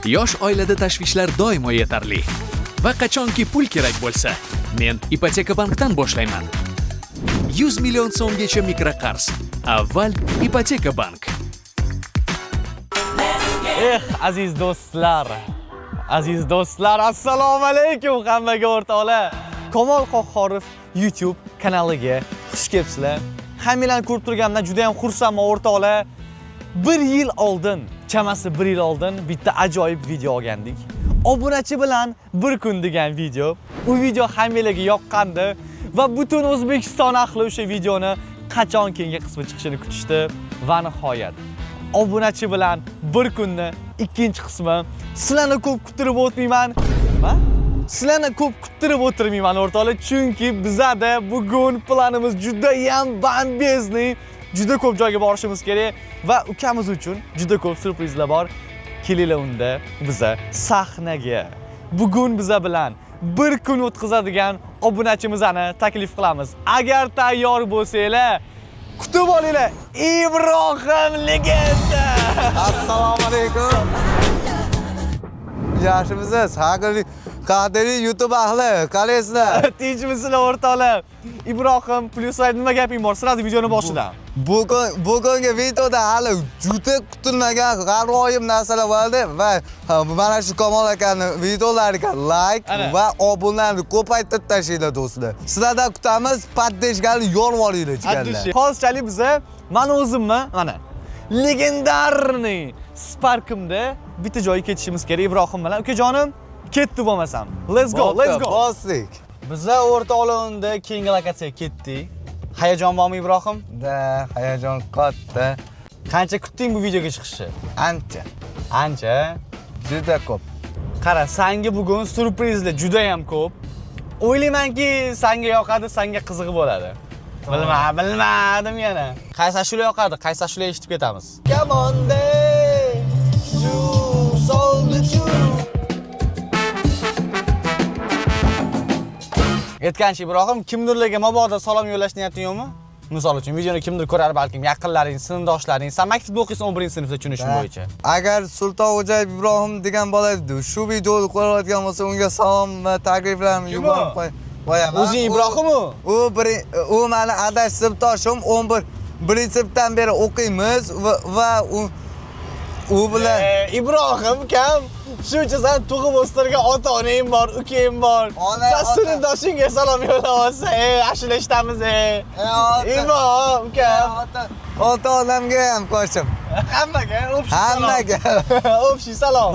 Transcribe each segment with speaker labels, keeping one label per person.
Speaker 1: Yosh oilada tashvishlar doimo yetarli. Va qachonki pul kerak bo'lsa, men Ipoteka bankdan boshlayman. 100 million so'mgacha mikroqarz. Avval Ipoteka bank.
Speaker 2: Aziz do'stlar, assalomu alaykum hammaga o'rtoqlar. Kamol Qahhorov YouTube kanaliga xush kelibsizlar. Hammanglarni ko'rib turganimdan juda ham xursandman o'rtoqlar. 1 yil oldin, chamasi 1 yil oldin bitta ajoyib video olgandik. Obunachi bilan bir kun degan video. U video hammanglarga yoqqandi va butun O'zbekiston ahli o'sha videoni qachon keyingi qismi chiqishini kutishdi va nihoyat obunachi bilan bir kunni ikkinchi qismi. Sizlarni ko'p kuttirib o'tmayman. Nima? Sizlarni ko'p kuttirib o'tirmayman o'rtoqlar, chunki bizada bugun planimiz juda ham bombezniy. Juda ko'p joyga borishimiz kerak va ukamiz uchun juda ko'p surprizlar bor. Kelinglar unda biza sahnaga. Bugun biza bilan bir kun o'tkazadigan obunachimizni taklif qilamiz. Agar tayyor bo'lsanglar, kutib olinglar. Ibrohim legenda.
Speaker 3: Assalomu alaykum. Yaxshimisiz? Qadiriy YouTube ahli, qalaysizlar?
Speaker 2: Tinchmisizlar o'rtoqlar? Ibrohim, plyuslar nima gaping bor? Sirasi videoni boshidan.
Speaker 3: Bugungi videoda hali juda kutilmagan g'aroyib narsalar bo'ldi va mana shu Kamol akaning videolariga like va obunalarni ko'paytirib tashlaylar do'stlar. Sizlardan kutamiz, podдержкani yorvoringlar jigarlar.
Speaker 2: Hozirchalik biza men o'zimni mana legendarniy Sparkimda bitta joyga ketishimiz kerak Ibrohim bilan. Ukajonim, ketdi bo'lmasam. Let's go.
Speaker 3: Bosdik.
Speaker 2: Biza o'rtoqlig'ida keyingi lokatsiyaga ketdik. Hayajon bormi Ibrohim?
Speaker 3: Da, hayajon katta.
Speaker 2: Qancha kutding bu videoga chiqishni? Ancha.
Speaker 3: Juda ko'p.
Speaker 2: Qara, senga bugun surprizlar juda ham ko'p. O'ylaymanki, senga yoqadi, senga qiziq bo'ladi. Bilmadim yana. Qaysi ashula yoqadi, qaysi ashula eshitib ketamiz. Come on day. Aytgancha Ibrohim, kimdirlarga mabodo salom yo'llash niyating yo'qmi? Misol uchun videoni kimdir ko'rar, balkim yaqinlaring, sinfdoshlaring, sen maktabda o'qiysan 11-sinfda tushunishim bo'yicha.
Speaker 3: Agar Sultonxo'jayev Ibrohim degan bola shu videoni ko'rayotgan bo'lsa, unga salom va takliflarni yuborib qo'yaman.
Speaker 2: O'zing Ibrohimmi?
Speaker 3: U meni adash sinfdoshim, 11-sinfdan beri o'qiymiz va u bilan
Speaker 2: Ibrohim kam. Shuncha sen tug'ib o'stirgan ota-onang bor, ukang bor. Sen sinfdoshingga salom yo'layapsan. Ashula eshitamiz. Ibrohim ukam.
Speaker 3: Ota-onamga ham qo'shib.
Speaker 2: Hammaga
Speaker 3: Hammaga.
Speaker 2: Общий salom.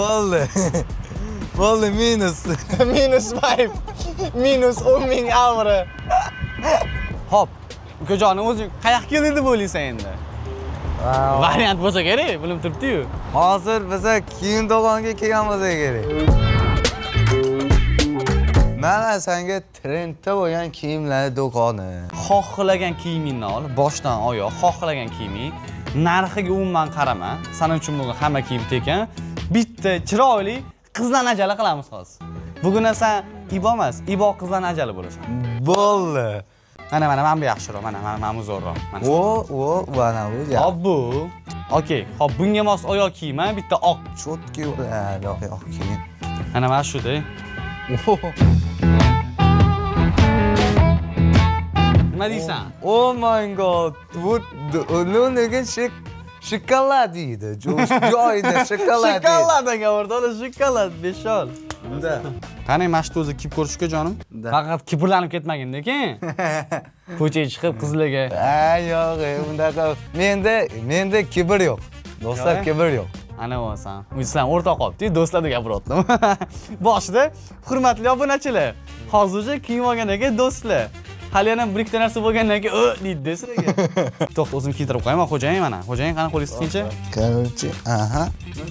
Speaker 3: Bo'ldi, minus.
Speaker 2: Minus 5. Minus 10,000 euro. Hop. Ukajonim, o'zing qayoqqa kelding deb o'ylaysan endi? Variant bo'lsa kerak, bilim turibdi-yu.
Speaker 3: Hozir biza kiyim do'koniga kelgan bo'lsa kerak. Mana senga trendda bo'lgan kiyimlar do'koni.
Speaker 2: Xohlagan kiyimingni ol, boshdan oyoq xohlagan kiyiming. Narxiga umuman qarama. Sana uchun bugun hamma kiyim tekin. Bitta chiroyli qizlarni ajali qilamiz hozir. Bugun sen Ibo emas, Ibo qizlarni ajali bo'lasan.
Speaker 3: Bo'ldi.
Speaker 2: Mana bu yaxshiroq, mana bu zo'rroq.
Speaker 3: Mana bu.
Speaker 2: Hop bu. Okey, hop bunga mos oyoq kiyim, bitta oq
Speaker 3: Chotki bo'ladi, oq kiyim.
Speaker 2: Mana shu-da. Nima deysan?
Speaker 3: Oh my god. Bu nega shokolad edi. Joyida shokolad.
Speaker 2: Shokoladaga o'rtoqlar, shokolad beshol.
Speaker 3: Unda.
Speaker 2: Qani mashtu o'zi kiyib ko'rishga jonim? Faqat kibrlanib ketmagin lekin. Ko'chaga chiqib qizlarga.
Speaker 3: Yo'q, undaqa menda kibr yo'q. Do'stlar, kibr yo'q.
Speaker 2: Ana bo'lsan. O'zsan o'rtoq qolibdi, do'stlarga gapirdim. Boshida hurmatli obunachilar, hozircha kiyib olgandan keyin do'stlar. Hali yana bir ikkita narsa bo'lgandan keyin deydi sizlarga. To'xta, o'zim kiydirib qo'yaman, xo'jayin mana. Xo'jayin qani qo'lingiz tinchi?
Speaker 3: Короче, aha.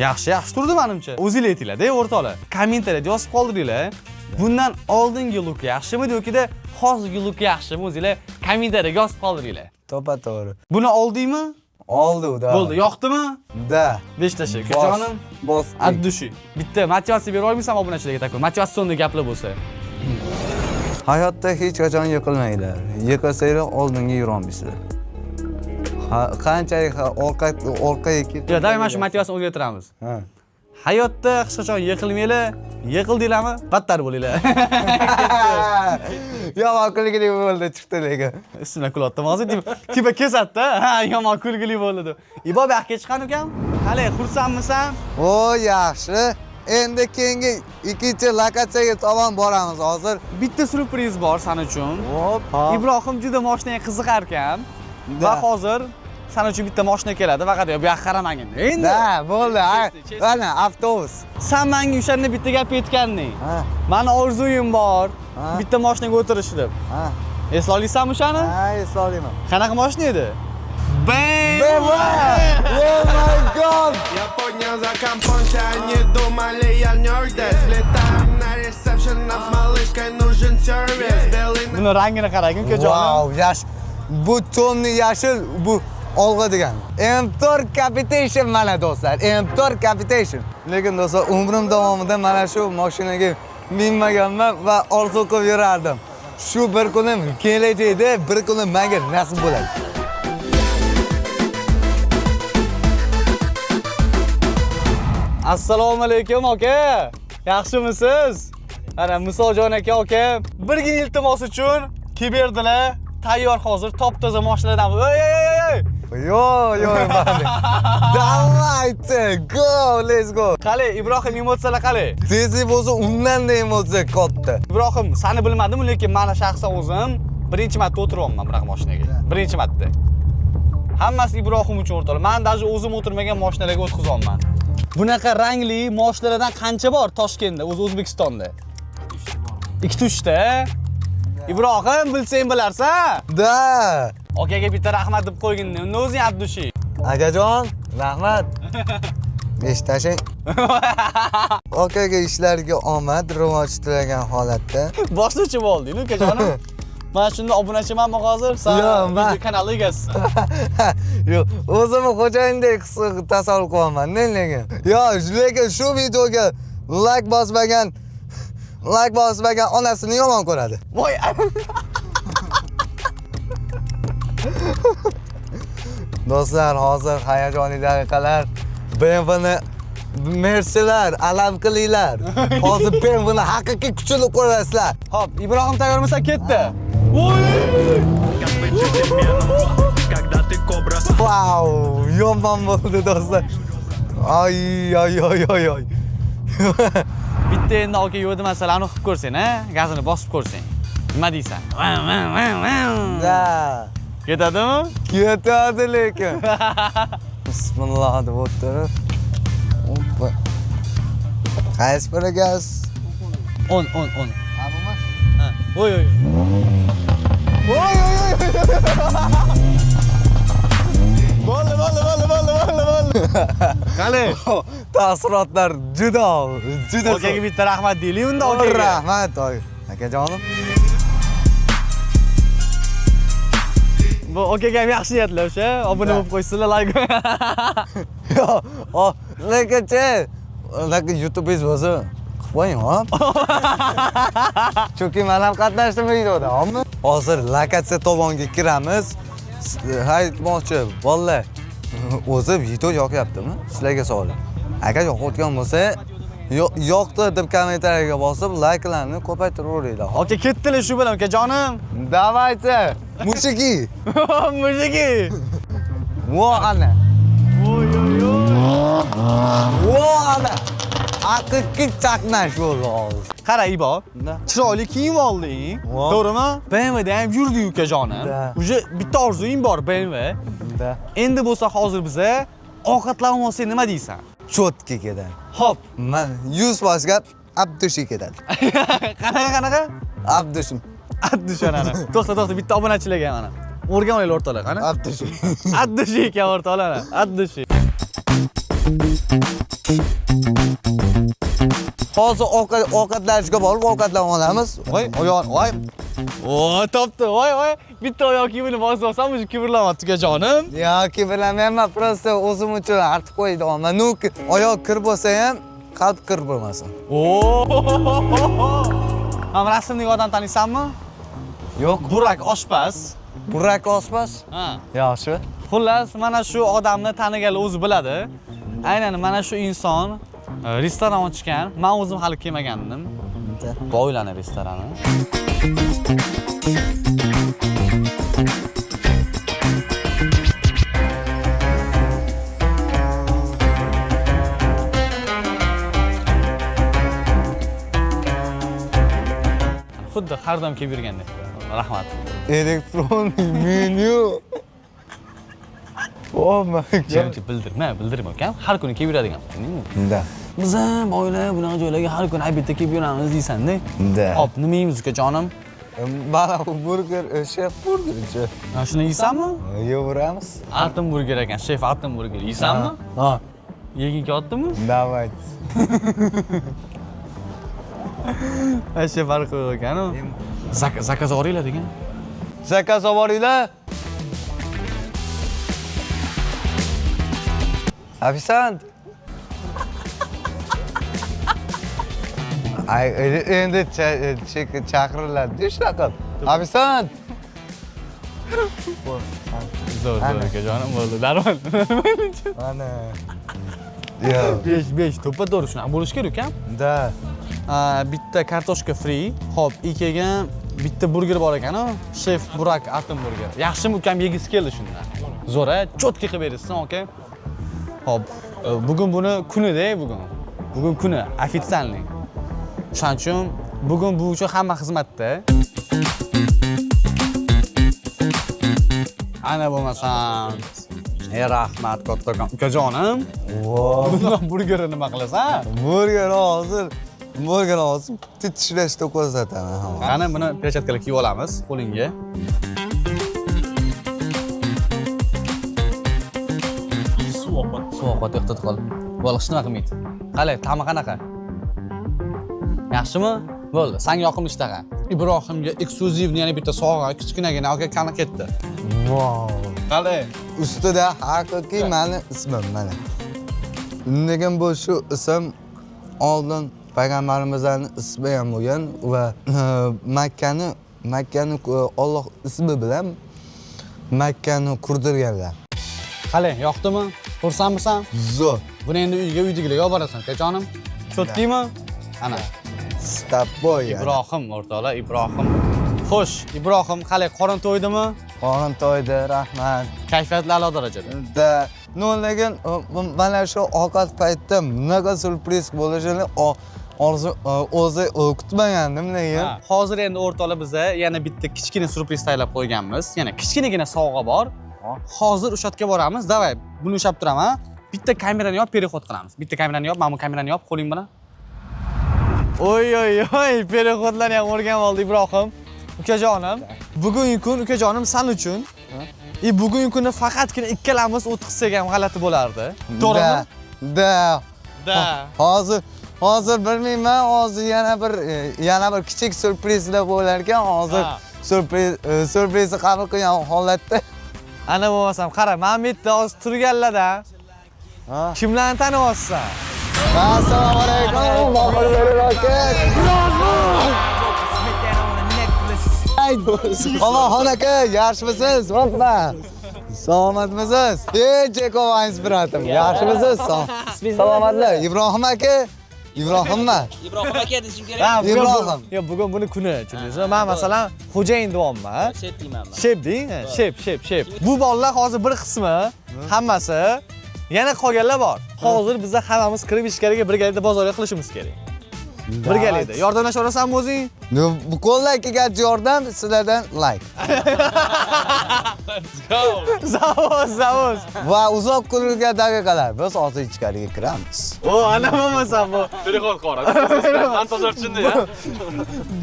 Speaker 2: Yaxshi turdi menimcha. O'zinglar aytinglar-da, o'rtoqlar. Kommentariyada yozib qoldiringlar. Bundan oldingi look yaxshimi yoki-da hozirgi look yaxshimi? O'zinglar kommentariyada yozib qoldiringlar.
Speaker 3: To'g'ri.
Speaker 2: Buni oldingmi?
Speaker 3: Oldi, da.
Speaker 2: Bo'ldi, yoqdimi?
Speaker 3: Da.
Speaker 2: 5 tashi. Jonim,
Speaker 3: bos.
Speaker 2: Addushi. Bitta motivatsiya bera olmaysan obunachilarga takun. Motivatsion gaplar bo'lsa.
Speaker 3: Hayotda hech qachon yiqilmanglar. Yiqilsanglar oldinga yurolmaysizlar. Qanchalik orqaga ketib.
Speaker 2: Yo, davay mana shu motivatsiyani o'zgartiramiz. Hayotda hech qachon yiqilmanglar. Yiqildinglarmi? Battar bo'linglar.
Speaker 3: Yomon kulgili bo'ldi chiqdi lekin.
Speaker 2: Üstüne kulottım hozir tipa kesatda. Ha, yomon kulgili bo'ldi deb. Ibo bu yoqqa chiqqan ekan. Qale, xursandmisan?
Speaker 3: O yaxshi. Endi keyingi ikkinchi lokatsiyaga tomon boramiz hozir.
Speaker 2: Bitta surpriz bor sen uchun.
Speaker 3: Hop.
Speaker 2: Ibrohim juda mashinaga qiziqar ekan. Va hozir sen uchun bitta mashina keladi. Faqat bu yoqqa qaramagin. Endi.
Speaker 3: Da, bo'ldi. Mana avtobus.
Speaker 2: Sen menga o'shanda bitta gap aytganding.
Speaker 3: Ha.
Speaker 2: Mani orzuyim bor.
Speaker 3: Ha.
Speaker 2: Bitta mashinaga o'tirish deb.
Speaker 3: Ha.
Speaker 2: Esla olsanmi o'shani?
Speaker 3: Ha, eslamayman.
Speaker 2: Qanaqa mashina edi?
Speaker 3: Oh my god!
Speaker 4: Я поднял за компонча, они думали, я нёрдес. Влетаем на ресепшн, нам с малышкой нужен сервис. Белый
Speaker 2: Buni rangini qarang, ukajonim.
Speaker 3: Wow, yash. Bu tomni yashil, bu olg'a degan. M4 Capitation mana do'stlar. M4 Capitation. Lekin do'stlar, umrim davomida mana shu mashinaga minmaganman va orzu qilib yurardim. Shu bir kunim kelajakda bir kunim menga nasib bo'ladi.
Speaker 2: Assalomu alaykum aka. Yaxshimisiz? Ana Musojon aka aka, birgina iltimos uchun kelib berdilar. Tayyor hozir top-toza mashinalardan.
Speaker 3: Yo, mani. Давайте, go, let's go.
Speaker 2: Qale, Ibrohim emotsiyalar qale.
Speaker 3: Tezlik bo'lsa, undan-da emotsiya katta.
Speaker 2: Ibrohim, seni bilmadim, lekin meni shaxsan o'zim birinchi marta o'tiryapman bunaqa mashinaga. Birinchi marta. Hammasi Ibrohim uchun o'rtoqlar. Men даже o'zim o'tirmagan mashinalarga o'tqizyapman. Bunaqa rangli mashinalardan qancha bor Toshkentda, O'zbekistonda? 2-3 ta. Ibrohim, bilsang bilarsan.
Speaker 3: Da.
Speaker 2: Akaga bitta rahmat deb qo'ygin. Uni o'zing Abdushi.
Speaker 3: Akajon, rahmat. Eshitashing. Akaga ishlarga omad, rivoj tilagan holatda.
Speaker 2: Boshlovchi bo'lding, ukajonim. Men shunda obunachimanmi hozir? Sen video kanal egasiz.
Speaker 3: Yo'q, o'zimni xo'jayindek tasavvur qilaman, lekin. Lekin shu videoga like bosmagan onasini yomon ko'radi.
Speaker 2: Voy.
Speaker 3: Do'stlar, hozir hayajonli daqiqalar. BMWni Mercedes alam qilinglar. Hozir BMWni haqiqiy kuchini ko'rasizlar.
Speaker 2: Hop, Ibrohim tayyormisan, ketdi. Voy!
Speaker 3: Wow, yomon bo'ldi do'stlar. Ay.
Speaker 2: Bitta endi aka yo'lda masalani qilib ko'rsang, ha? Gazini bosib ko'rsang. Nima deysan?
Speaker 3: Da.
Speaker 2: Ketadimi?
Speaker 3: Ketadi lekin. Bismillah deb o'tirib. Hoppa. Qaysi biri gaz?
Speaker 2: 10.
Speaker 3: Ammo.
Speaker 2: Ha. Voy. Bo'ldi. Qale.
Speaker 3: Taassurotlar juda.
Speaker 2: Akaga bitta rahmat deylik unda akaga.
Speaker 3: Rahmat, akajonim.
Speaker 2: Bu akaga ham yaxshi niyatlar o'sha. Obuna bo'lib qo'ysizlar, like.
Speaker 3: Lekin YouTube'ingiz bo'lsa, qilib qo'ying, hop. Chunki men ham qatnashdim videoda, hopmi? Hozir lokatsiya tomonga kiramiz. Aytmoqchi, vallahi o'zi video yoqyaptimi? Sizlarga savol. Agar yoqayotgan bo'lsa, yoqdi deb kommentariyaga bosib, likelarni ko'paytiraveringlar.
Speaker 2: Aka ketdilar shu bilan ukajonim.
Speaker 3: Давайте, мужики.
Speaker 2: Mujiki.
Speaker 3: Vo ana.
Speaker 2: Voy.
Speaker 3: Vo ana. Haqiqiy chaqnash bo'ldi hozir.
Speaker 2: Qara Ibo, chiroyli kiyim olding. To'g'rimi? BMWda ham yurdi ukajonim. Uje bitta orzuying bor BMW. Endi bo'lsa hozir biza ovqatlanib olsak nima deysan?
Speaker 3: Chotga ketadi.
Speaker 2: Hop.
Speaker 3: Men 100% gap Abdushi ketadi.
Speaker 2: Qanaqa?
Speaker 3: Abdushim.
Speaker 2: Addushanani. To'xta, bitta obunachilarga mana. O'rgan olaylar o'rtoqlar, qani?
Speaker 3: Abdushi.
Speaker 2: Addushi ekan o'rtoqlar. Addushi.
Speaker 3: Hozir ovqatlanishga borib ovqatlanib olamiz.
Speaker 2: Voy, voy. O, topdi. Voy. Bitta oyoq kiyimini bosib olsam, o'zi kibrlamayapti ukajonim.
Speaker 3: Yoki bilamanman, prosta o'zim uchun artib qo'ydim. Nu oyoq kir bo'lsa ham, qalb kir bo'lmasin.
Speaker 2: Ham rasmning odam taniysanmi?
Speaker 3: Yo'q,
Speaker 2: Burak oshpaz.
Speaker 3: Burak oshpaz.
Speaker 2: Ha.
Speaker 3: Yaxshi.
Speaker 2: Xullas, mana shu odamni tanigan o'zi biladi. Aynan mana shu inson restoran ochgan. Men o'zim hali kelmagandim. Boylarning restorani. Xuddi har doim kelib yurgandek. Rahmat.
Speaker 3: Elektron menyu. Oh my god.
Speaker 2: Bildirma ukam. Har kuni kelib yuradigan.
Speaker 3: Da.
Speaker 2: Biz ham oila bunaqa joylarga har kuni albatta kelib yuramiz deysan-da.
Speaker 3: Da.
Speaker 2: Hop, nima yeymiz ukajonim?
Speaker 3: Mana bu burger, chef burger-chi.
Speaker 2: Mana shuni yeysanmi?
Speaker 3: Yeveramiz.
Speaker 2: Altin burger ekan, chef altin burger. Yeysanmi?
Speaker 3: Ha.
Speaker 2: Yeging keldimi?
Speaker 3: Давайте.
Speaker 2: Asha farq yo'q ekan-ku. Zakaz olinglar degan.
Speaker 3: Zakaz olinglar. Ofitsiant. Ay, endi chaqiriladi shunaqa. Ofitsiant.
Speaker 2: Zo'r ukajonim bo'ldi. Darhol.
Speaker 3: Mana. Yo.
Speaker 2: 5 to'ppa to'g'ri shunaqa bo'lish kerak ukam.
Speaker 3: Da.
Speaker 2: Bitta kartoshka free. Hop, ikkiga bitta burger bor ekan-ku. Chef Burak altin burger. Yaxshimi ukam yegisi keldi shundan. Zo'r-a, cho'tki qilib berasiz, okey? Hop, bugun buni kuni-da bugun. Bugun kuni ofitsialniy. Shuning uchun bugun bu uchun hamma xizmatda. Ana bo'lmasam, rahmat kattakon. Ukajonim. Bundan burgerni nima qilasan?
Speaker 3: Burger hozir. Burger hozir titishda ko'rsataman hamma.
Speaker 2: Qani buni perchatkaga kiyib olamiz qo'lingga. Suv oqat ehtiyot qil. Bo'ldi, hech nima qilmaydi. Qalay, ta'mi qanaqa? Yaxshimi? Bo'ldi, senga yoqimli ishtaqa. Ibrohimga eksklyuzivni yana bitta sovg'a, kichkinagina aka ketdi.
Speaker 3: Wow.
Speaker 2: Qalay?
Speaker 3: Ustida haqiqiy meni ismim mana. Lekin bu shu ism oldin payg'ambarimizning ismi ham bo'lgan va Makkani Alloh ismi bilan Makkani qurdirganlar.
Speaker 2: Qalay, yoqdimi? Xursandmisan?
Speaker 3: Zo'r.
Speaker 2: Buni endi uydagilarga olib borasan, kajonim. Cho'tdingmi? Ana.
Speaker 3: Stop boy.
Speaker 2: Ibrohim o'rtoqlar, Ibrohim. Xo'sh, Ibrohim, qalay, qorin to'ydimi?
Speaker 3: Qorin to'ydi, rahmat.
Speaker 2: Kayfiyatli a'lo darajada.
Speaker 3: Da, lekin mana shu ovqat paytida bunaqa surpriz bo'lishini o'zi kutmagandim lekin.
Speaker 2: Hozir endi o'rtoqlar biza yana bitta kichkina surpriz tayyorlab qo'yganmiz. Yana kichkinagina sovg'a bor. Hozir o'sha yerga boramiz. Davay, buni ushlab turaman. Bitta kamerani yop, perexod qilamiz. Bitta kamerani yop, mana bu kamerani yop, qo'ling bilan. Oy, perexodlarni ham o'rganib oldi Ibrohim. Ukajonim, bugungi kun ukajonim sen uchun. Bugungi kuni faqatgina ikkalamiz o'tkazsak ham g'alati bo'lardi. To'g'rimi?
Speaker 3: Da. Hozir bilmayman, hozir yana bir kichik surprizlar bo'lar ekan. Hozir surprizni qabul qilgan holatda.
Speaker 2: Ana bo'lmasam, qara, men bu yerda hozir turganlarda kimlarni taniyapsan?
Speaker 3: Assalomu alaykum. Omonxon aka, yaxshimisiz? Rahmat. Salomatmisiz? Chekovayingiz biratim. Yaxshimisiz? Salomatlar. Ibrohim aka. Ibrohimmi?
Speaker 5: Ibrohim aka deshim kerak.
Speaker 3: Ibrohim.
Speaker 2: Yo'q, bugun buni kuni, tushundingizmi? Men masalan xo'jayin deyapman.
Speaker 5: Shep deyman men.
Speaker 2: Shep deng, shep. Bu bolalar hozir bir qismi, hammasi, yana qolganlar bor. Hozir biz hammamiz kirib ichkariga birgalikda bozorga qilishimiz kerak. Birgalikda. Yordamlashaversanmi o'zing?
Speaker 3: Bu qo'ldan kelgan yordam sizlardan like.
Speaker 2: Let's go. Zavos.
Speaker 3: Va uzoq kurilgan daqiqalar. Biz hozir ichkariga kiramiz.
Speaker 2: O, ana bo'lmasa bu.
Speaker 1: Telefon qora. Antazorchindi ya.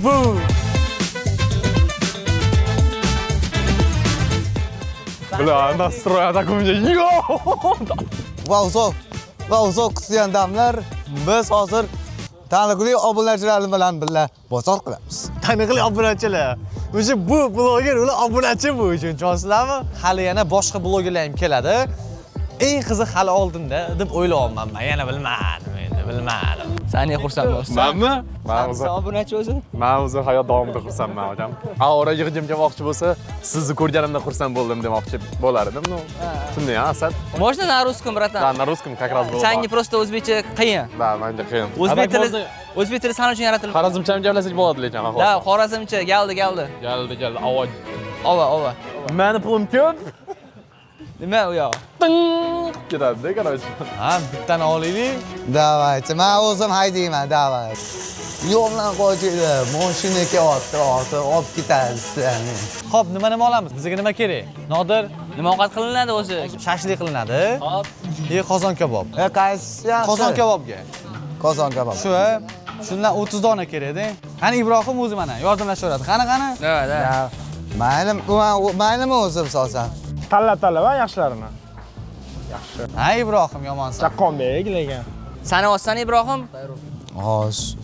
Speaker 2: Bu. Bla, nastroy atakumga. Yo!
Speaker 3: Va uzoq kutgan damlar. Biz hozir taniqli obunachilar bilan birga bozor qilamiz.
Speaker 2: Taniqli obunachilar. O'sha bu bloger ular obunachi bu uchun, tushunasizlarmi? Hali yana boshqa blogerlar ham keladi. Eng qiziq hali oldinda deb o'ylayapman men. Yana bilmadim endi. bilmadim.
Speaker 5: Sen niye xursand bo'lsan?
Speaker 6: Manmi?
Speaker 5: Sen obunachi o'zi?
Speaker 6: Men o'zi hayot davomida xursandman akam. Ora yig'ijim kelmoqchi bo'lsa, sizni ko'rganimda xursand bo'ldim demoqchi bo'lar edim. Ну, shunday Asad.
Speaker 5: Можно на русском, братан?
Speaker 6: Да, на русском как раз было.
Speaker 5: Senga просто o'zbekcha qiyin.
Speaker 6: Да, menga qiyin.
Speaker 5: O'zbek tili san uchun yaratilgan.
Speaker 6: Xorazmcha ham gaplashsak bo'ladi lekin xolos.
Speaker 5: Da, xorazmcha, galdi.
Speaker 6: Keldi. Ovoz.
Speaker 5: Ova.
Speaker 6: Meni pulim ko'p.
Speaker 5: Nima u yoq?
Speaker 6: Ketadi, короче.
Speaker 2: Ha, bittani olaylik.
Speaker 3: Давайте, men o'zim haydayman, давай. Yo'ldan qochinglar, mashinaga ortib olib ketadi sizlarni.
Speaker 2: Xo'p, nima olamiz? Bizga nima kerak? Nodir,
Speaker 5: Nima ovqat qilinadi o'zi?
Speaker 2: shashlik qilinadi. Qozon kabob.
Speaker 3: Qaysi yaxshi?
Speaker 2: Qozon kabobga.
Speaker 3: Qozon kabob.
Speaker 2: Shu, shundan 30 dona kerak-da. Qani Ibrohim o'zi mana yordamlashaveradi. Qani.
Speaker 5: Da.
Speaker 3: Maylimi o'zim solsam?
Speaker 7: Tanlab va yaxshilarini.
Speaker 2: Ha, Ibrohim yomonsan.
Speaker 7: Chaqqonbek lekin.
Speaker 5: Sani olsan Ibrohim?
Speaker 3: Hozir.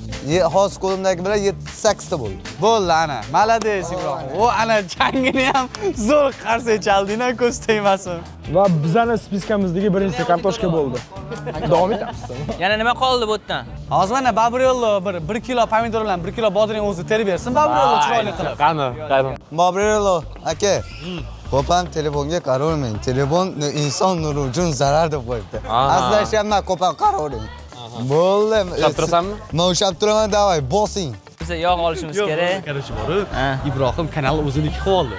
Speaker 3: Hozir qo'limdagi bilan 7-8 ta bo'ldi.
Speaker 2: Bo'ldi ana. Malades Ibrohim. O ana jangini ham zo'r qarsak chalding-a, ko'z tegmasin.
Speaker 7: Va bizning spiskamimizdagi birinchi kartoshka bo'ldi. Davom etamiz.
Speaker 5: Yana nima qoldi bu yerdan?
Speaker 2: Hozir mana Babrello 1 kilo pomidor bilan 1 kilo bodring o'zi terib bersin. Babrello chiroyli qilib.
Speaker 6: Qani.
Speaker 3: Bobrelo aka, ko'pam telefonga qaravermang. Telefon inson nuri uchun zarar deb qo'yibdi. Azlashyapman, ko'pam qaravering. Bo'ldi.
Speaker 6: Ushlab turasanmi?
Speaker 3: Men ushlab turaman, davay, bosing.
Speaker 5: Biz yog' olishimiz kerak.
Speaker 2: Qarashib borib, Ibrohim kanalni o'ziniki qilib oldi.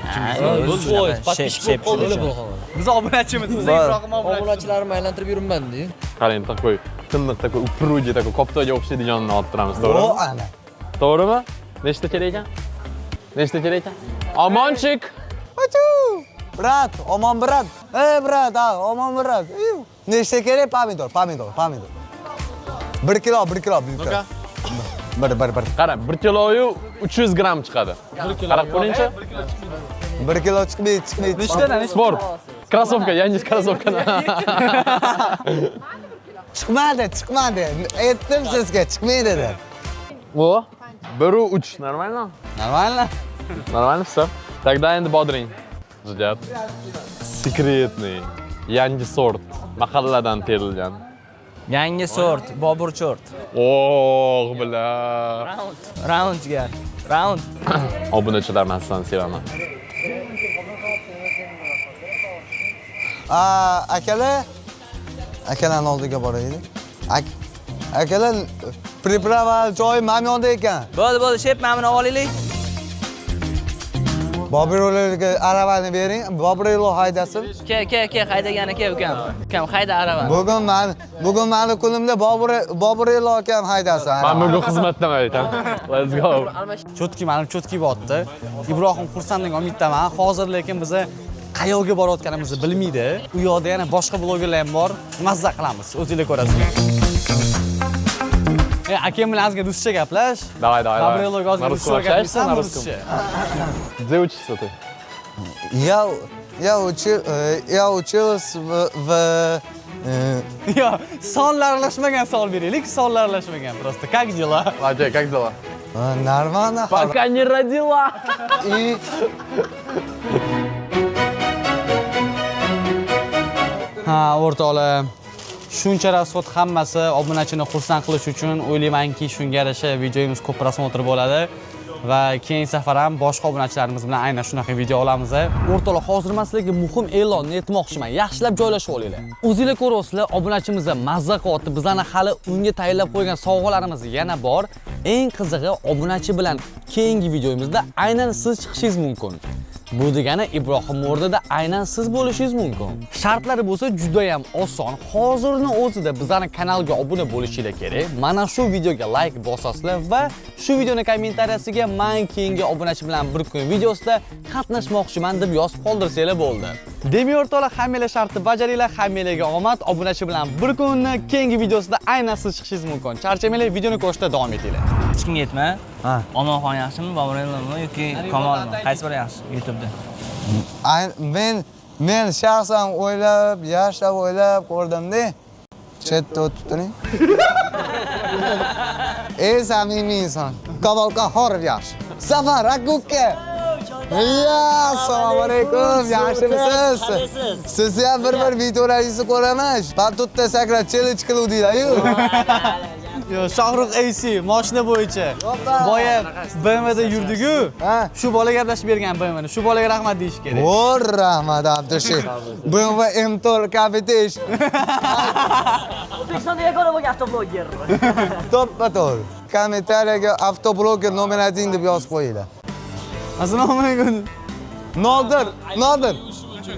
Speaker 2: Biz obunachimiz, biz Ibrohim obunachi.
Speaker 8: Obunachilarni aylantirib yuribman-da.
Speaker 6: Qarang, такой tiniq, такой упругий, такой koptaga o'xshaydiganini olib turamiz, to'g'rimi?
Speaker 3: O ana.
Speaker 6: To'g'rimi? Nechta kerak ekan? Omonchik.
Speaker 3: Achu! Brat, omon brat. Brat, omon brat. Nechta kerak? Pomidor. 1 kilo. Bir.
Speaker 6: Qara, 1 kiloyu 300 gram chiqadi. Qarab ko'ringchi.
Speaker 3: 1 kilo chiqmaydi.
Speaker 2: Nechtadan?
Speaker 6: Sport. Krossovka, yangi krossovkadan.
Speaker 3: Chiqmadi. Aytdim sizga, chiqmaydi dedi.
Speaker 6: O, 1.3 нормально?
Speaker 2: Нормально?
Speaker 6: Нормально всё. Тогда endi bodring. Jiddiy. Sekretniy. Yangi sort. Mahalladan terilgan.
Speaker 5: Yangi sort, Bobur chort.
Speaker 6: Oh, bila.
Speaker 5: Roundga. Round.
Speaker 6: Obunachilar men sizlarni sevaman.
Speaker 3: Akalarning oldiga boraylik. Akalar priprava joy mana yoqda ekan.
Speaker 5: Bo'ldi, shep mana buni olaylik.
Speaker 3: Bobirlarga aravani bering, Bobirlar haydasin.
Speaker 5: Ke, haydagani ke ukam. Ukam hayda arava.
Speaker 3: Bugun meni kunimda Bobirlar akam haydasin.
Speaker 6: Men bugun xizmatdaman aytam. Let's go.
Speaker 2: Chotki botdi. Ibrohim xursandlik umiddaman. Hozir lekin biz qayerga borayotganimizni bilmaydi. U yoqda yana boshqa blogerlar ham bor. Mazza qilamiz. O'zingizlar ko'rasizlar. Akam bilan azga ruscha gaplash.
Speaker 6: Давай.
Speaker 2: Babrelloga ozgina ruscha gaplashsan, ruscha.
Speaker 6: Где учишься ты?
Speaker 3: Я учился в
Speaker 2: Yo, sonlar aralashmagan savol beraylik. Sonlar aralashmagan просто. Как дела?
Speaker 6: Окей, как дела?
Speaker 3: Нормально.
Speaker 6: Пока не родила.
Speaker 3: И
Speaker 2: Ha, o'rtoqlar. Shuncha rasxot hammasi obunachini xursand qilish uchun o'ylaymanki, shunga yarasha videomiz ko'p prosmotr bo'ladi va keyingi safar ham boshqa obunachilarimiz bilan aynan shunaqa video olamiz. O'rtoqlar, hozir men sizlarga muhim e'lonni aytmoqchiman. Yaxshilab joylashib olinglar. O'zingizlar ko'ryapsizlar, obunachimiz mazza qilyapti. Bizlarni hali unga tayyorlab qo'ygan sovg'alarimiz yana bor. Eng qizig'i, obunachi bilan keyingi videomizda aynan siz chiqishingiz mumkin. Bu degani Ibrohim o'rnida aynan siz bo'lishingiz mumkin. Shartlari bo'lsa juda ham oson. Hozirning o'zida bizning kanalga obuna bo'lishinglar kerak. Mana shu videoga like bosasizlar va shu videoning kommentariyasiga "Men keyingi obunachi bilan bir kun videosida qatnashmoqchiman" deb yozib qoldirsanglar bo'ldi. Demak, o'rtoqlar, hammalar shartni bajaringlar, hammalarga omad. Obunachi bilan bir kunni keyingi videosida aynan siz chiqishingiz mumkin. Charchamanglar, videoni ko'rishda davom etinglar.
Speaker 5: Hech kimga aytma. Omonxon yaxshimi, Boburellomi yoki Kamolmi? Qaysi biri yaxshi YouTube'da?
Speaker 3: men shaxsan yaxshilab o'ylab ko'rdim-da. Chetda o'tib turing. Samimiy inson. Kavolka horib yaxshi. Safar aka. Assalomu alaykum. Yaxshimisiz? Sizni ham bir videolaringizni ko'raman. Batutda sakrab challenge qiluvdinglar-ku.
Speaker 2: Yo, Shohrux AC mashina bo'yicha. Boya BMWda yurdik-ku. Shu bola gaplashib bergan BMWni. Shu bolaga rahmat deyish kerak.
Speaker 3: Voy, rahmat Abdushi. BMW M4 kapitan.
Speaker 8: O'zbekistonda yagona bo'lgan avtobloger.
Speaker 3: To'ppa-to'g'ri. Kommentariyaga avtobloger nominating deb yozib qo'yinglar.
Speaker 2: Assalomu alaykum.
Speaker 3: Nodir.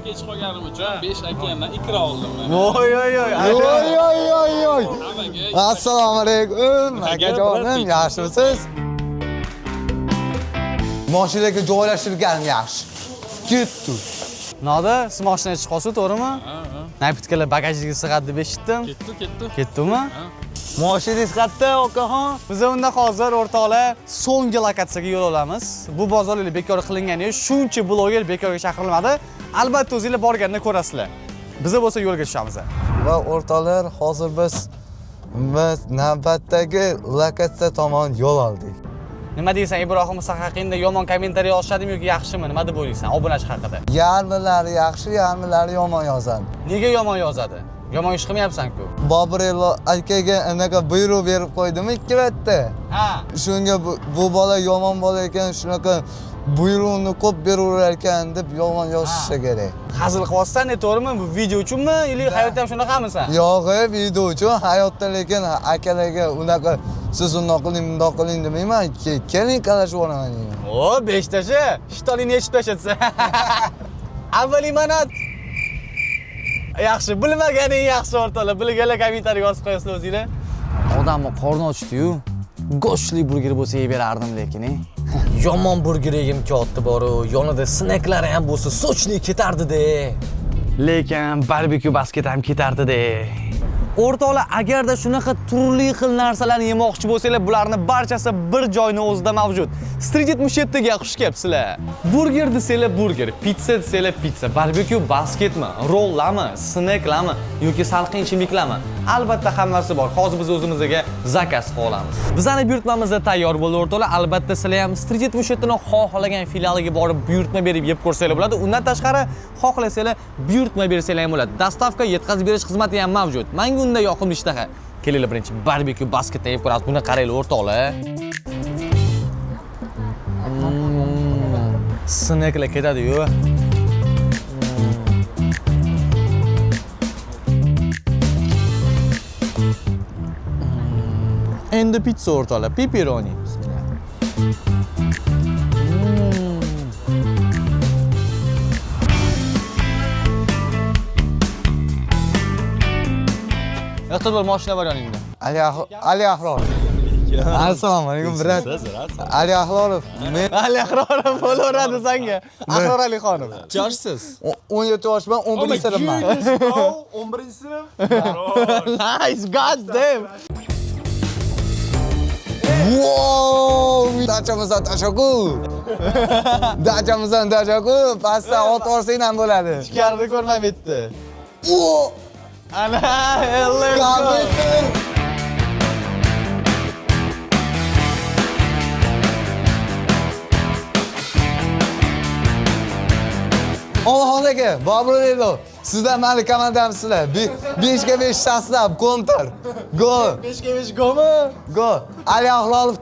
Speaker 9: Kech qolganim uchun 5 akamdan ikra oldim.
Speaker 2: Voy.
Speaker 3: Oy. Assalomu alaykum. Akajonim, yaxshimisiz? Mashinaga joylashtirganim yaxshi. Ketdi.
Speaker 2: Nodir, siz mashinaga chiqib qolsa, to'g'rimi? Napitkalar bagajga sig'adi deb eshitdim.
Speaker 9: Ketdi.
Speaker 2: Ketdimi? Mashinangiz qayerda, okaxon? Biz unda hozir o'rtoqlar so'nggi lokatsiyaga yo'l olamiz. Bu bozorlar bekor qilinganiga shuncha bloger bekorga chaqirilmadi. Albatta o'zingizlar borganda ko'rasizlar. Biz bo'lsa yo'lga tushamiz.
Speaker 3: Va o'rtoqlar, hozir biz navbatdagi lokatsiya tomon yo'l oldik.
Speaker 2: Nima deysan, Ibrohim Musahaqinda yomon kommentariy yozishadimi yoki yaxshimi? Nima deb o'ylaysan obunachi haqida?
Speaker 3: Yarmilari yaxshi, yarmilari yomon yozadi.
Speaker 2: Nega yomon yozadi? Yomon ish qilmayapsan-ku.
Speaker 3: Bobirello akaga anaqa buyruq berib qo'ydimi 2 marta.
Speaker 2: Ha.
Speaker 3: Shunga bu bola yomon bola ekan, shunaqa buyruqni ko'p beraverar ekan deb yomon yozishi kerak.
Speaker 2: Hazil qilyapsan, to'g'rimi? Bu video uchunmi? Yoki hayotda ham shunaqamisan?
Speaker 3: Yo'q, video uchun, hayotda lekin akalarga unaqa siz undoq qiling demayman. Keling qalashib olaman.
Speaker 2: O, 5 tashi. Shtolini yechib tashlatsa. Avvaliy manat. Yaxshi, bilmaganing yaxshi o'rtoqlar. Bilganlar kommentariy yozib qo'yasizlar o'zingizlar. Odamni qorni ochdi-yu. Go'shtli burger bo'lsa yeb berardim lekin. Yomon burger yegim keldi bor-u, yonida snaklari ham bo'lsa sochli ketardi-da. Lekin barbekyu basket ham ketardi-da. O'rtoqlar, agarda shunaqa turli xil narsalarni yemoqchi bo'lsanglar, bularning barchasi bir joyning o'zida mavjud. Street 77 ga xush kelibsizlar. Burger desanglar burger, pizza desanglar pizza, barbekyu basketmi, rollarmi, snacklarmi yoki salqin ichimliklarmi? Albatta hammasi bor. Hozir biz o'zimizga zakaz qilib olamiz. Bizning buyurtmamizda tayyor bo'ldi o'rtoqlar. Albatta sizlar ham Street 77 ning xohlagan filialiga borib buyurtma berib yeb ko'rsanglar bo'ladi. Undan tashqari xohlasanglar buyurtma bersanglar ham bo'ladi. Dostavka, yetkazib berish xizmati ham mavjud. Menga unda yoqimli ishtaha. Kelinglar birinchi barbekyu basketda yeb ko'ramiz. Buni qaranglar o'rtoqlar. Snacklar ketadi-yu. Endi pizza o'rtoqlar, pepperoni. Yo'qdir, mashina bor yoningda.
Speaker 3: Ali Ahror. Assalomu alaykum, brat. Ali Ahrorov. Men
Speaker 2: Ali Ahrorov bo'laveradi senga. Ahror Alixonov.
Speaker 3: yoshsiz? 17 yoshman, 11-sinfman.
Speaker 6: 11-sinf.
Speaker 2: Nice, god damn.
Speaker 3: Wow! Dachamizdan tashakur. Pastda ot orsin ham bo'ladi.
Speaker 2: Ichkarida ko'rmay bitdi.
Speaker 3: O!
Speaker 2: Ana, let's go.
Speaker 3: Onaxon aka, Bobirello, sizlar meni komandamsizlar. 5 ga 5 tashlab, kontr. Gol.
Speaker 2: 5 ga 5 golmi?
Speaker 3: Gol. Ali Ahrorov.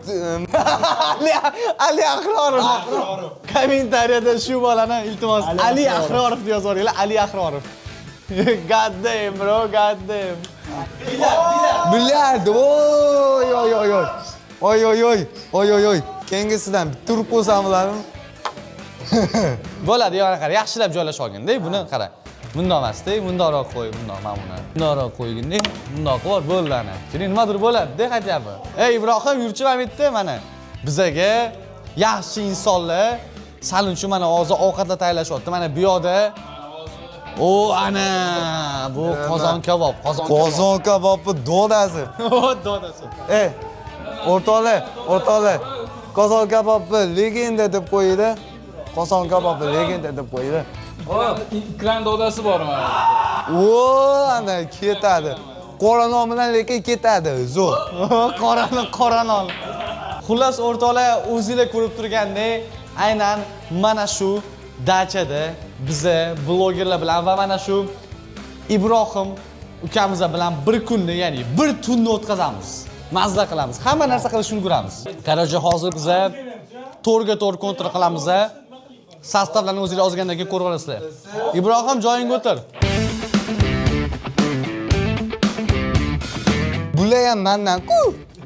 Speaker 2: Ali Ahrorov. Kommentariyada shu bolani iltimos Ali Ahrorov deb yozinglar. Ali Ahrorov. God damn, bro, god damn.
Speaker 3: Bilyard. Oy. Kengisidan bitta urib qo'ysam bo'ladimi?
Speaker 2: Bo'ladi, yana qara, yaxshilab joylash olganda, buni qara. Bundoq emasda, bundoqroq qo'y, bundoq mana buni. Bundoqroq qo'yganda, bundoq qilib bo'ladi. Keling nimadir bo'ladi-da, qaytyapti. Ey Ibrohim, yurchim ham bitta mana. Bizaga yaxshi insonlar sal uchun mana hozir ovqatlar tayyorlashyapti. Mana bu yoqda ana bu qozon kabob,
Speaker 3: Qozon kabobni dodasi.
Speaker 2: Dodasi.
Speaker 3: O'rtoqlar. Qozon kabobni legenda deb qo'ydi. Qozon kabobni legenda deb qo'ydi.
Speaker 9: Ikran dodasi bormi?
Speaker 3: Ana ketadi. Qora non bilan lekin ketadi, zo'r.
Speaker 2: Qora non. Xullas o'rtoqlar, o'zingizlar ko'rib turgandek, aynan mana shu dachada biza blogerlar bilan va mana shu Ibrohim ukamiz bilan bir kunni, ya'ni bir tunni o'tkazamiz. Mazza qilamiz. Hamma narsa qilishni ulguramiz. Qarachi hozir biza to'rga to'rt kontrol qilamiz. Sostavlarni o'zingizlar ozgandan keyin ko'rib olasizlar. Ibrohim, joyingga o'tir.
Speaker 3: Bular ham mendan-ku.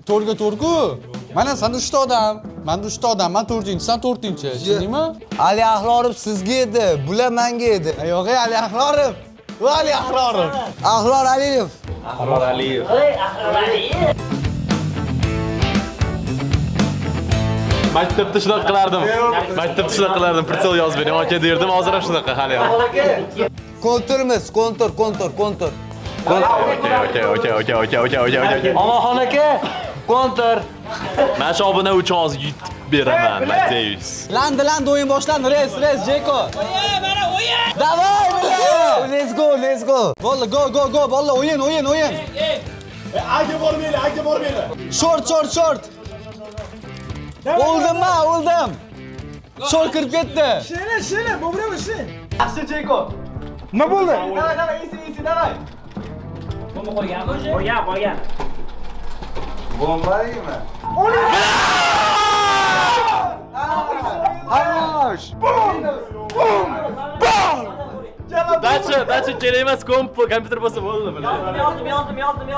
Speaker 2: To'rga to'rku. Mana sen 3 ta odam, men 3 ta odam, men 4-chi, sen 4-chi. Tushundingmi?
Speaker 3: Ali Ahrorov sizga edi, bular menga edi.
Speaker 2: Yo'q, Ali Ahrorov. Va Ali Ahrorov.
Speaker 3: Ahror Aliyev.
Speaker 6: Maktabda shunaqa qilardim. Maktabda shunaqa qilardim. Pritsel yozib bering, aka derdim. Hozir ham shunaqa hali ham.
Speaker 3: Konturimiz, kontur.
Speaker 6: Okay.
Speaker 5: Omonxon aka, kontur.
Speaker 6: Men shu obuna uchun hozir yutib beraman, Mateus.
Speaker 2: Landi o'yin boshlandi. Res, Jeko. Davay,
Speaker 3: Let's go.
Speaker 2: Bolla, go, bolla, o'yin.
Speaker 7: Aga bormaydi.
Speaker 2: Short. O'ldim. Short kirib ketdi.
Speaker 7: Shela, bo'brama shen. Yaxshi Jeko. Nima bo'ldi?
Speaker 2: Davay, isi, davay.
Speaker 5: Bomba qo'yganmi o'sha? Qo'ygan.
Speaker 3: Bombaymi?
Speaker 2: Harosh.
Speaker 6: Dacha kerak emas, kompyuter bo'lsa bo'ldi.
Speaker 5: Yozdim.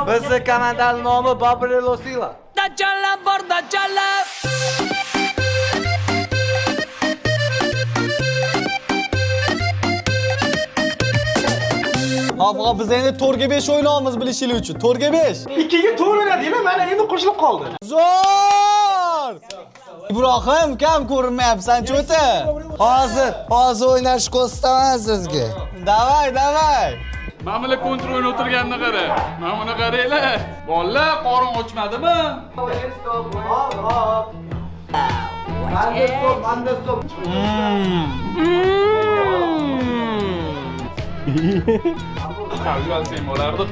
Speaker 3: Bizning komandaning nomi Babrelo Sila.
Speaker 2: Hop, biz endi 4 ga 5 o'ynaymiz bilishinglar uchun. 4 ga 5.
Speaker 7: 2 ga 4 o'ynadingmi? Mana endi qo'shilib qoldi.
Speaker 2: Zo'r! Ibrohim, kam ko'rinmayapsan-chi o'ta?
Speaker 3: Hozir o'ynash ko'rsataman sizga.
Speaker 2: Davay.
Speaker 9: Mana bular kontrol o'ynab o'tirganini qara. Mana buni qaranglar. Bolalar qorin ochmadimi?
Speaker 3: Manda stop.
Speaker 9: Qavgal sen bo'lardi.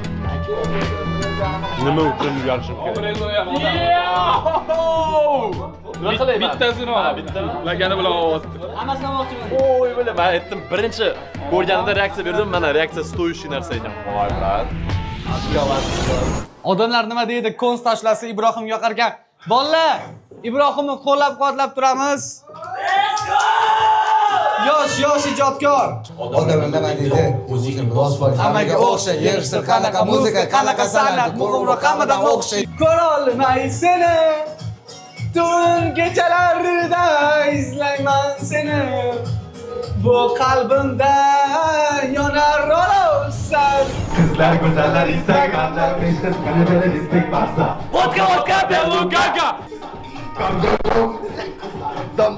Speaker 6: Nima uchun yarashib kerak? Nima qilayman?
Speaker 9: Bittasini ol. Lagani bilan olyapti.
Speaker 5: Hammasini olmoqchiman.
Speaker 6: Oy, bo'la, men aytdim, birinchi ko'rganimda reaksiya berdim, mana reaksiya stoyishi narsa ekan. Voy, brat.
Speaker 2: Odamlar nima deydi? Konst tashlasa Ibrohimga yoqar ekan. Bolalar, Ibrohimni qo'llab-quvvatlab turamiz. Yosh ijodkor.
Speaker 3: Odamlar nima deydi? O'zingni biroz bor. Hammaga o'xshay, yerishtir, qanaqa muzika, qanaqa san'at, muhimroq hammadan o'xshay.
Speaker 2: Ko'ra olmay seni. Tun kechalarida izlayman seni. Bu qalbimda yonar olovsan.
Speaker 8: Qizlar go'zallar Instagramda Pinterest kanalida istek bassa.
Speaker 6: Vodka, Belugaga.
Speaker 8: Dom.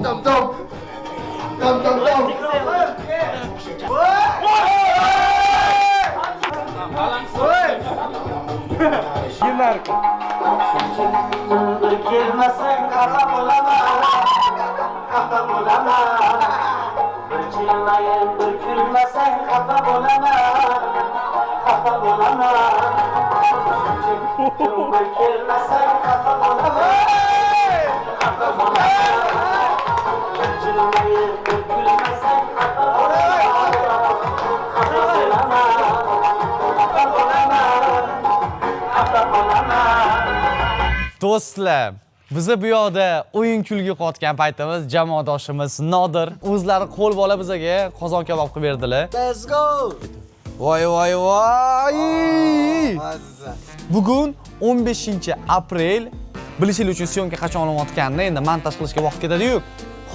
Speaker 5: Kelmasang xafa bo'laman. Bir jilmayib, bir kulmasang xafa bo'laman. Bir kelmasang xafa bo'laman. Bir jilmayib, bir kulmasang xafa bo'laman.
Speaker 2: Do'stlar, bizi bu yoqda o'yin kulgi qotgan paytimiz jamoadoshimiz Nodir o'zlari qo'l bola bizaga qozon kabob qilib berdilar.
Speaker 3: Let's go.
Speaker 2: Voy. Bugun 15-aprel. Bilishinglar uchun syomka qachon olayotganini endi montaj qilishga vaqt ketadi-yu.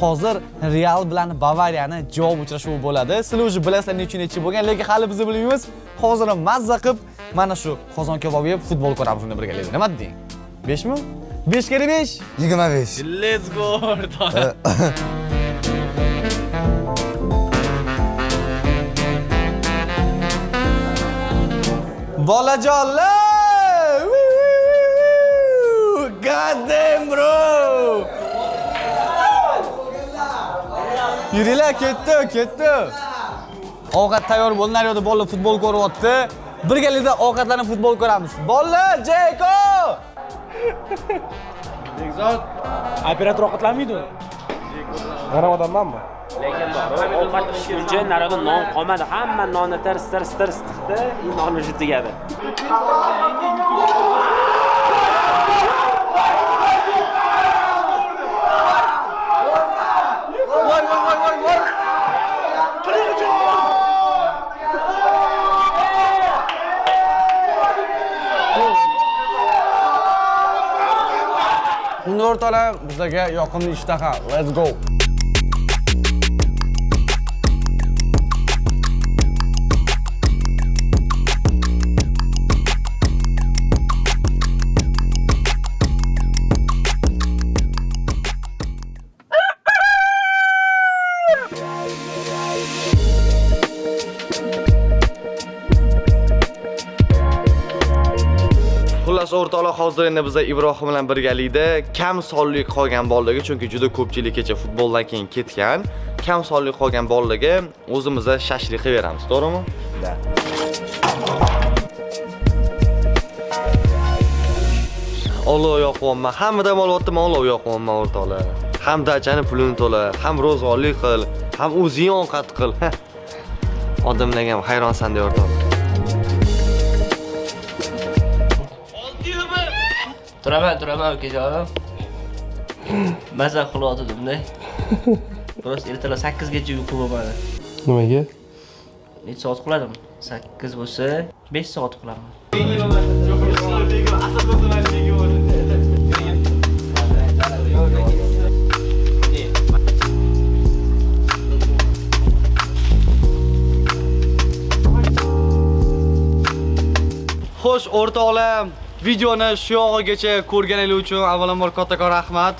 Speaker 2: Hozir Real bilan Bavariyani javob uchrashuvi bo'ladi. Sizlar o'zi bilasizlar nechun bo'lgan, lekin hali biz bilmaymiz. Hozir ham mazza qilib mana shu qozon kabob yeb futbol ko'ramiz unda birgalikda. Nima deding? 5 mi? 5 kere 5.
Speaker 3: 25.
Speaker 2: Let's go. Bolajonlar! God damn bro! Yuringlar, ketdi. Ovqat tayyor bo'ldi, naryoqda bolalar futbol ko'ryapti. Birgalikda ovqatlanib futbol ko'ramiz. Bolalar, Jeko!
Speaker 7: Operator ovqatlanmaydi. Yana odammanmi?
Speaker 10: Lekin bor, ovqat pishguncha narada non qolmadi. Hamma nonni tir tiqdi, nonni shu tugadi.
Speaker 2: Unda o'rtoqlar, bizlarga yoqimli ishtaha. Let's go. Xullas o'rtoqlar, hozir endi biz Ibrohim bilan birgalikda kam sonli qolgan bolalarga, chunki juda ko'pchilik kecha futboldan keyin ketgan, kam sonli qolgan bolalarga o'zimizda shashlik qilib beramiz, to'g'rimi? Da. Olov yoqyapman. Hammadan olyapman, olov yoqyapman o'rtoqlar. Ham dachani pulini to'la, ham ro'zg'orlik qil, ham o'zing ovqat qil. Odamlarga ham hayronsan deb o'rtoqlar.
Speaker 10: Turaman ukajonim. Maza qilyotgandim-da. Biroz ertalab 8 gacha uyqu bo'lmadi.
Speaker 7: Nimaga?
Speaker 10: Necha soat uxladim? 8 bo'lsa 5 soat uxladim.
Speaker 2: Xo'sh, o'rtoqlar, videoni shu yog'igacha ko'rganingiz uchun avvalambor kattakon rahmat.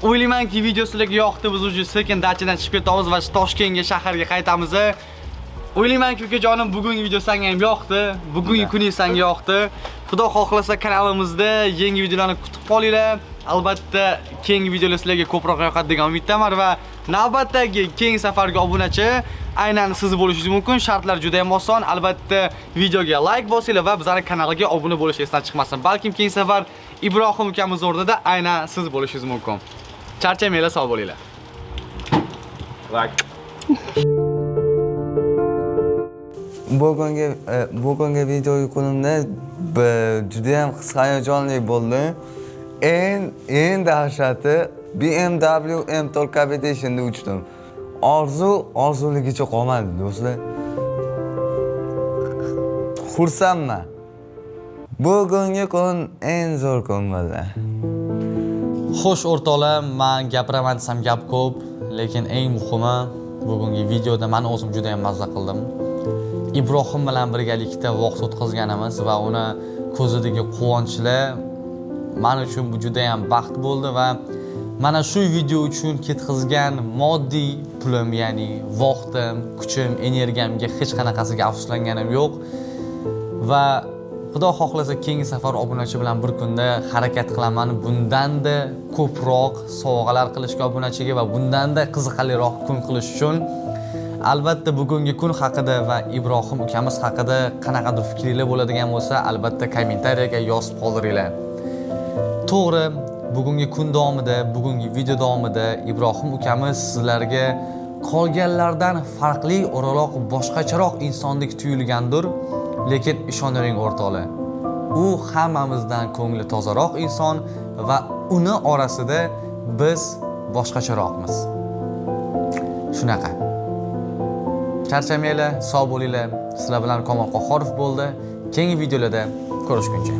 Speaker 2: O'ylaymanki, video sizlarga yoqdi. Biz uje sekin dachadan chiqib ketamiz va Toshkentga shaharga qaytamiz. O'ylaymanki, ukajonim, bugungi video senga ham yoqdi. Bugungi kuning senga yoqdi. Xudo xohlasa kanalimizda yangi videolarni kutib qolinglar. Albatta, keyingi videolar sizlarga ko'proq yoqadi degan umiddaman va navbatdagi keyingi safarga obunachi aynan siz bo'lishingiz mumkin. Shartlar juda ham oson. Albatta, videoga like bosinglar va bizning kanalga obuna bo'lish esdan chiqmasin. Balkim keyingi safar Ibrohim ukamiz o'rnida aynan siz bo'lishingiz mumkin. Charchamanglar, sog' bo'linglar.
Speaker 3: Bugungi video kunimda juda ham hayajonli bo'ldi. Eng dahshati BMW M-Tol Competition'da uchdim. Orzuligicha qolmadi, do'stlar. Xursandman. Bugungi kun eng zo'r kun bo'ldi.
Speaker 2: Xo'sh, o'rtoqlar, men gapiraman desam gap ko'p, lekin eng muhimi bugungi videoda men o'zim juda ham mazza qildim. Ibrohim bilan birgalikda vaqt o'tkazganimiz va uni ko'zidagi quvonchlar men uchun bu juda ham baxt bo'ldi va mana shu video uchun ketkazgan moddiy pulim, ya'ni vaqtim, kuchim, energiyamga hech qanaqasiga afsuslanganim yo'q. Va Xudo xohlasa keyingi safar obunachi bilan bir kunda harakat qilaman. Bundanda ko'proq sovg'alar qilishga obunachiga va bundanda qiziqarliroq kun qilish uchun albatta bugungi kun haqida va Ibrohim ukamiz haqida qanaqadir fikringiz bo'ladigan bo'lsa, albatta kommentariyaga yozib qoldiringlar. To'g'ri, bugungi kun davomida, bugungi video davomida Ibrohim ukamiz sizlarga qolganlardan farqli, o'raloq, boshqacharoq insondek tuyulgandir, lekin ishonaring o'rtoqlar, u hammamizdan ko'ngli tozaroq inson va uni orasida biz boshqacharoqmiz. Shunaqa. Charchamanglar, sog' bo'linglar. Sizlar bilan Komol Qohorov bo'ldi. Keyingi videolarda ko'rishguncha.